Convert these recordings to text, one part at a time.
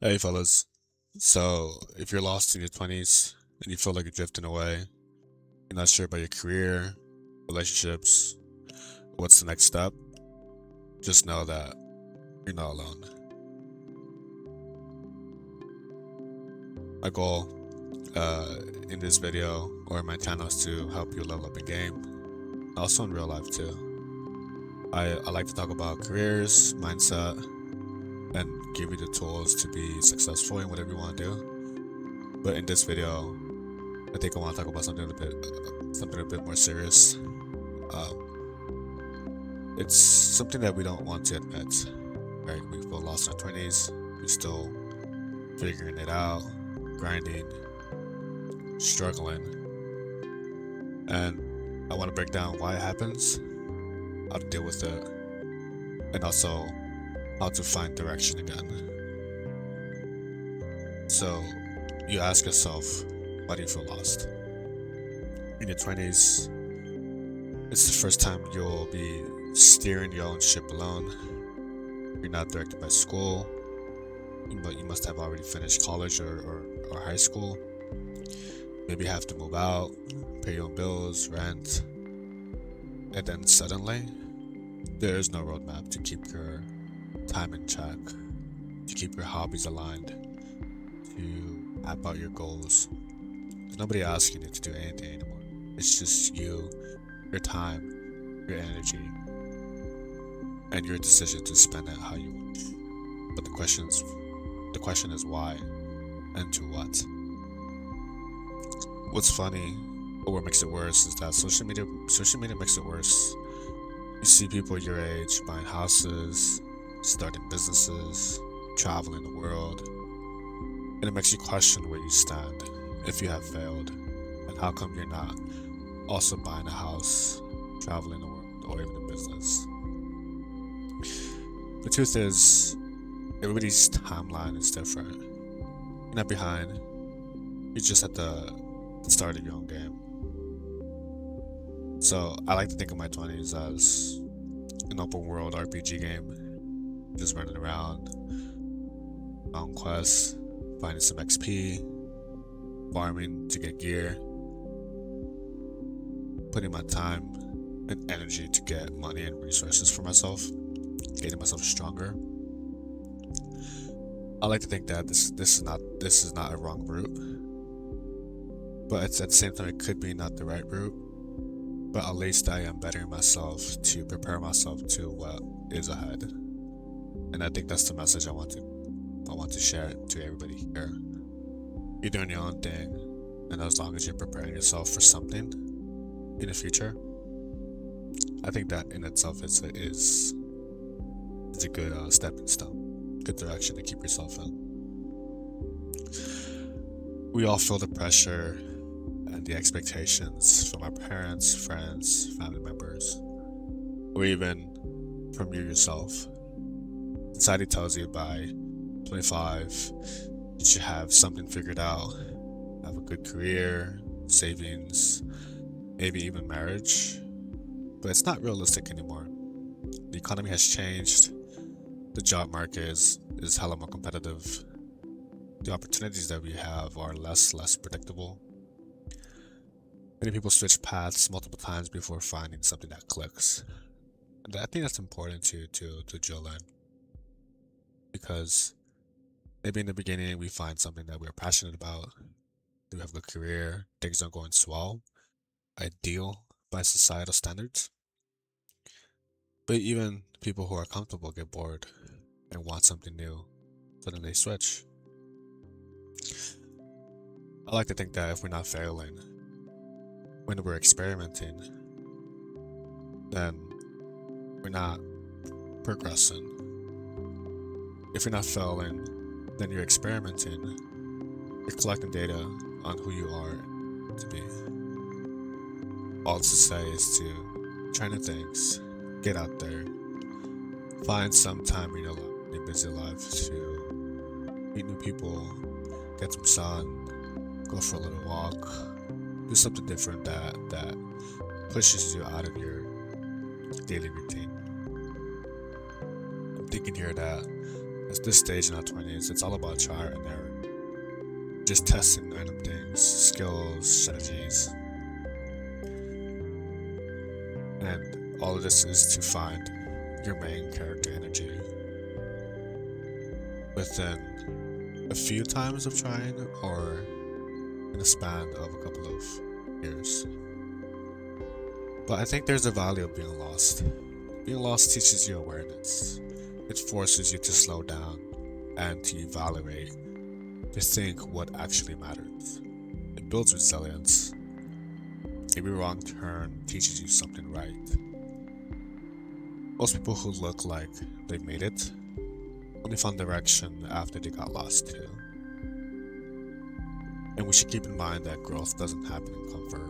Hey fellas, so if you're lost in your 20s and you feel like you're drifting away, you're not sure about your career, relationships, what's the next step, just know that you're not alone. My goal in this video or in my channel is to help you level up in game, also in real life too. I like to talk about careers, mindset, and give you the tools to be successful in whatever you want to do. But in this video, I think I want to talk about something a bit more serious. It's something that we don't want to admit, right? We feel lost in our 20s, we still figuring it out, grinding, struggling, and I want to break down why it happens, how to deal with it, and also how to find direction again. So, you ask yourself, why do you feel lost? In your 20s, it's the first time you'll be steering your own ship alone. You're not directed by school, but you must have already finished college or high school. Maybe you have to move out, pay your own bills, rent, and then suddenly, there is no roadmap to keep your time in check, to keep your hobbies aligned, to map out your goals. There's nobody asking you to do anything anymore. It's just you, your time, your energy, and your decision to spend it how you wish. But the question is why and to what. What's funny, or what makes it worse, is that social media makes it worse. You see people your age buying houses, starting businesses, traveling the world, and it makes you question where you stand if you have failed, and how come you're not also buying a house, traveling the world, or even a business. The truth is, everybody's timeline is different. You're not behind, you're just at the start of your own game. So I like to think of my 20s as an open world RPG game, just running around, on quests, finding some XP, farming to get gear, putting my time and energy to get money and resources for myself, getting myself stronger. I like to think that this is not a wrong route, but it's at the same time it could be not the right route. But at least I am bettering myself to prepare myself to what is ahead. And I think that's the message I want to share to everybody here. You're doing your own thing, and as long as you're preparing yourself for something in the future, I think that in itself is a good stepping stone, good direction to keep yourself in. We all feel the pressure and the expectations from our parents, friends, family members, or even from you yourself. Society tells you by 25, you should have something figured out, have a good career, savings, maybe even marriage. But it's not realistic anymore. The economy has changed. The job market is hella more competitive. The opportunities that we have are less predictable. Many people switch paths multiple times before finding something that clicks. And I think that's important to drill in. Because maybe in the beginning we find something that we're passionate about, we have a good career, things are going swell, ideal by societal standards. But even people who are comfortable get bored and want something new, so then they switch. I like to think that if we're not failing, when we're experimenting, then we're not progressing. If you're not failing, then you're experimenting, you're collecting data on who you are to be. All to say is to try new things, get out there, find some time in your busy life to meet new people, get some sun, go for a little walk, do something different that pushes you out of your daily routine. I'm thinking here that this stage in our 20s, it's all about trial and error. Just testing random things, skills, strategies. And all of this is to find your main character energy. Within a few times of trying, or in a span of a couple of years. But I think there's a value of being lost. Being lost teaches you awareness. It forces you to slow down and to evaluate, to think what actually matters. It builds resilience. Every wrong turn teaches you something right. Most people who look like they made it only found direction after they got lost too. And we should keep in mind that growth doesn't happen in comfort.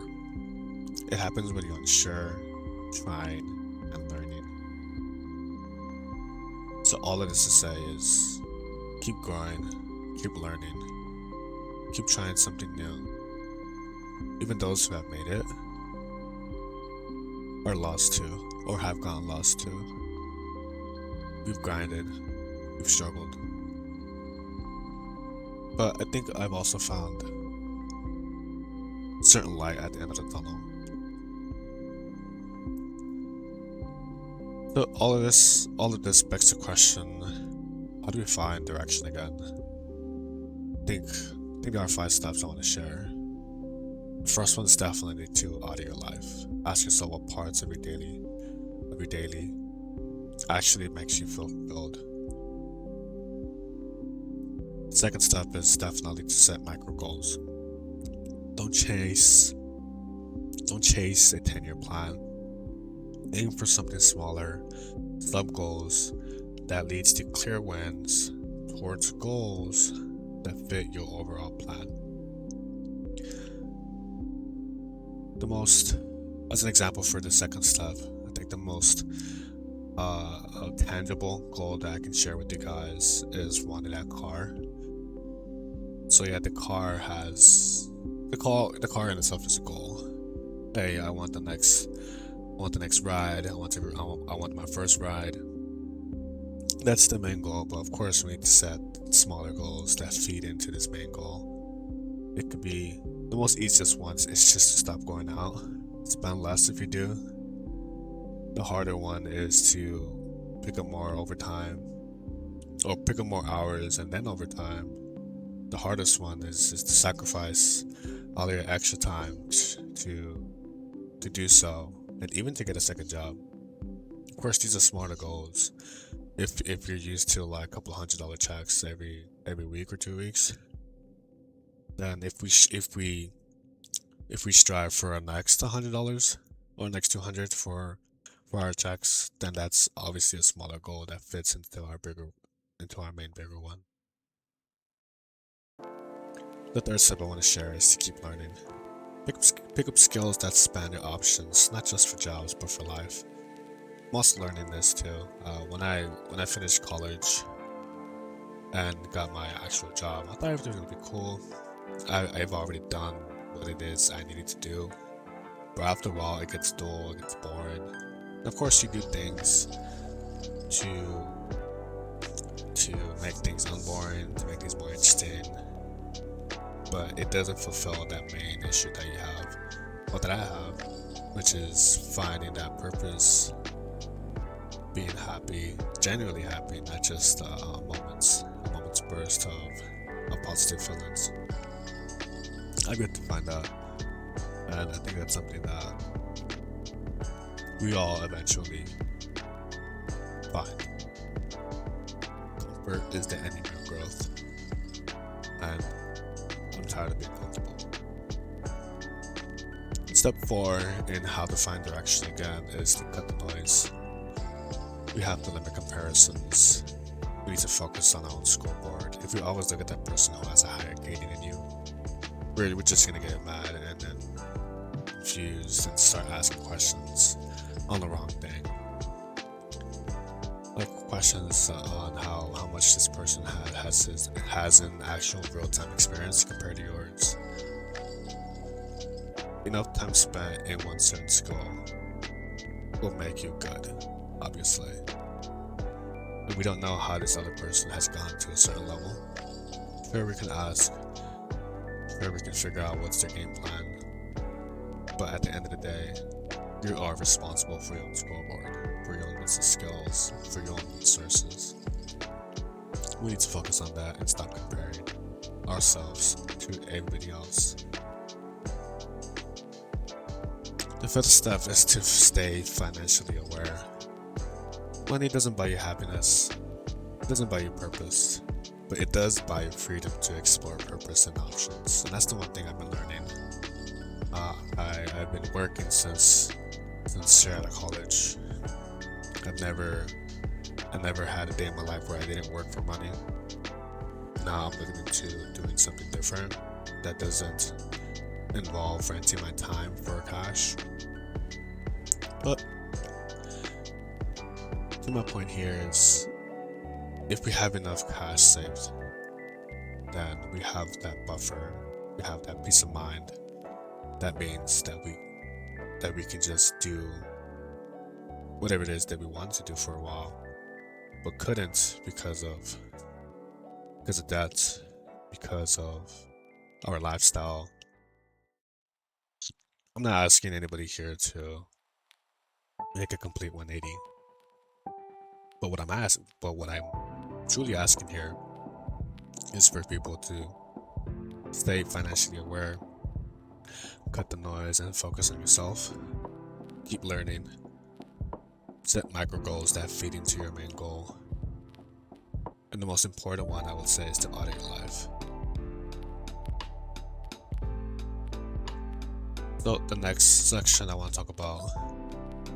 It happens when you're unsure, trying, and learning. So all of this to say is, keep growing, keep learning, keep trying something new. Even those who have made it are lost too, or have gotten lost too. We've grinded, we've struggled. But I think I've also found a certain light at the end of the tunnel. So all of this begs the question, how do we find direction again? I think there are 5 steps I want to share. The first one is definitely to audit your life. Ask yourself what parts of your daily actually makes you feel fulfilled. The second step is definitely to set micro goals. Don't chase a 10-year plan. Aim for something smaller, sub goals that leads to clear wins towards goals that fit your overall plan. As an example for the second step, I think the most tangible goal that I can share with you guys is wanting that car. So yeah, the car in itself is a goal. Hey, I want the next ride. I want my first ride. That's the main goal, but of course we need to set smaller goals that feed into this main goal. It could be the most easiest ones is just to stop going out, spend less if you do. The harder one is to pick up more overtime, or pick up more hours and then overtime. The hardest one is to sacrifice all your extra time to do so, and even to get a second job. Of course, these are smaller goals. If you're used to like a couple $100 checks every week or 2 weeks, then if we strive for a next $100 or next $200 for our checks, then that's obviously a smaller goal that fits into our main bigger one. The third step I want to share is to keep learning. Pick up skills that span your options, not just for jobs but for life. I'm also learning this too. When I finished college and got my actual job, I thought everything was gonna be cool. I've already done what it is I needed to do, but after a while it gets dull, it gets boring. And of course you do things to make things unboring, to make things more interesting, but it doesn't fulfill that main issue that you have, or that I have, which is finding that purpose, being happy, genuinely happy, not just a moment's burst of positive feelings. I've yet to find that, and I think that's something that we all eventually find. Comfort is the enemy of growth, and I'm tired of being comfortable. Step 4 in how to find direction again is to cut the noise. We have to limit comparisons. We need to focus on our own scoreboard. If we always look at that person who has a higher rating than you, we're just gonna get mad and then confused and start asking questions on the wrong thing. Like questions on how much this person has in actual real-time experience compared to yours. Enough time spent in one certain skill will make you good, obviously. and we don't know how this other person has gone to a certain level. Sure, we can ask, sure, we can figure out what's their game plan, but at the end of the day, you are responsible for your own scoreboard, for your own business skills, for your own resources. We need to focus on that and stop comparing ourselves to everybody else. The fifth step is to stay financially aware. Money doesn't buy you happiness, it doesn't buy you purpose, but it does buy you freedom to explore purpose and options. And that's the one thing I've been learning. I've been working since straight out of college. I never had a day in my life where I didn't work for money. Now I'm looking into doing something different that doesn't involve renting my time for cash. But my point here is, if we have enough cash saved, then we have that buffer, we have that peace of mind. That means that we can just do whatever it is that we want to do for a while, but couldn't because of debt, because of our lifestyle. I'm not asking anybody here to make a complete 180, but what I'm truly asking here is for people to stay financially aware, cut the noise and focus on yourself, keep learning, set micro goals that feed into your main goal. And the most important one I would say is to audit your life. So the next section I want to talk about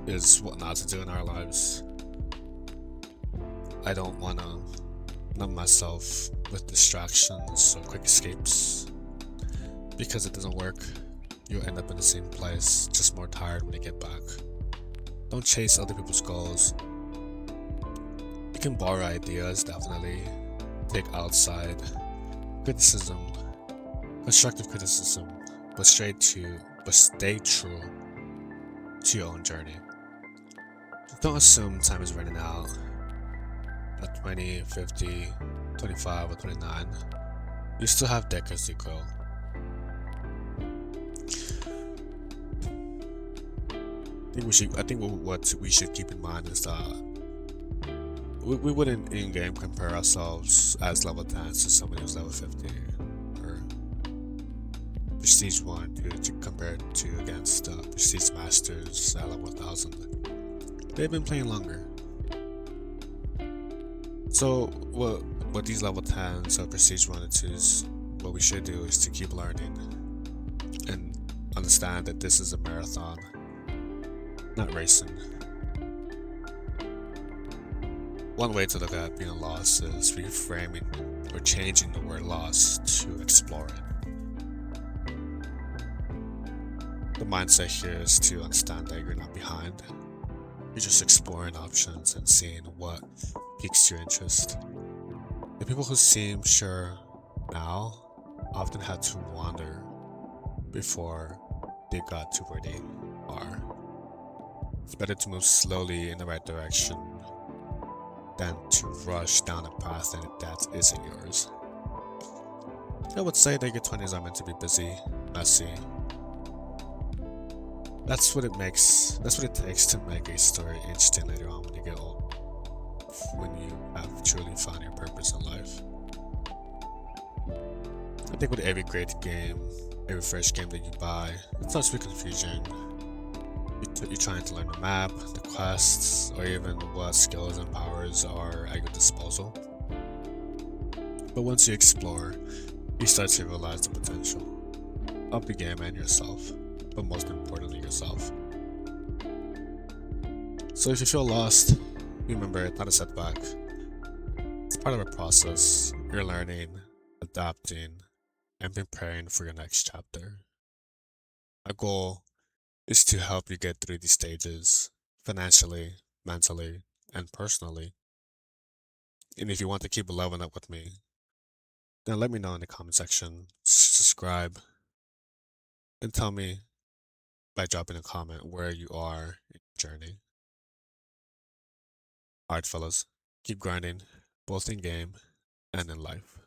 is what not to do in our lives. I don't want to numb myself with distractions or quick escapes, because it doesn't work. You'll end up in the same place, just more tired when you get back. Don't chase other people's goals. You can borrow ideas, definitely. Take outside criticism, constructive criticism, but stay true to your own journey. Don't assume time is running out at 20, 50, 25, or 29. You still have decades to go. I think what we should keep in mind is that we wouldn't in-game compare ourselves as level 10s to somebody who's level 50 or Prestige 1 to compare it to against Prestige Masters at level 1000. They've been playing longer. So what these level 10s or Prestige 1 and 2s, what we should do is to keep learning and understand that this is a marathon, not racing. One way to look at being lost is reframing or changing the word lost to exploring. The mindset here is to understand that you're not behind. You're just exploring options and seeing what piques your interest. The people who seem sure now often had to wander before they got to where they are. It's better to move slowly in the right direction than to rush down a path that isn't yours. I would say that your 20s are meant to be busy, messy. That's what it takes to make a story interesting later on when you get old, when you have truly found your purpose in life. I think with every great game, every fresh game that you buy, it starts with confusion. You're trying to learn the map, the quests, or even what skills and powers are at your disposal. But once you explore, you start to realize the potential of the game and yourself, but most importantly yourself. So if you feel lost, remember it's not a setback. It's part of a process. You're learning, adapting, and preparing for your next chapter. My goal is to help you get through these stages financially, mentally, and personally. And if you want to keep leveling up with me, then let me know in the comment section, subscribe, and tell me by dropping a comment where you are in your journey. Alright, fellas, keep grinding, both in game and in life.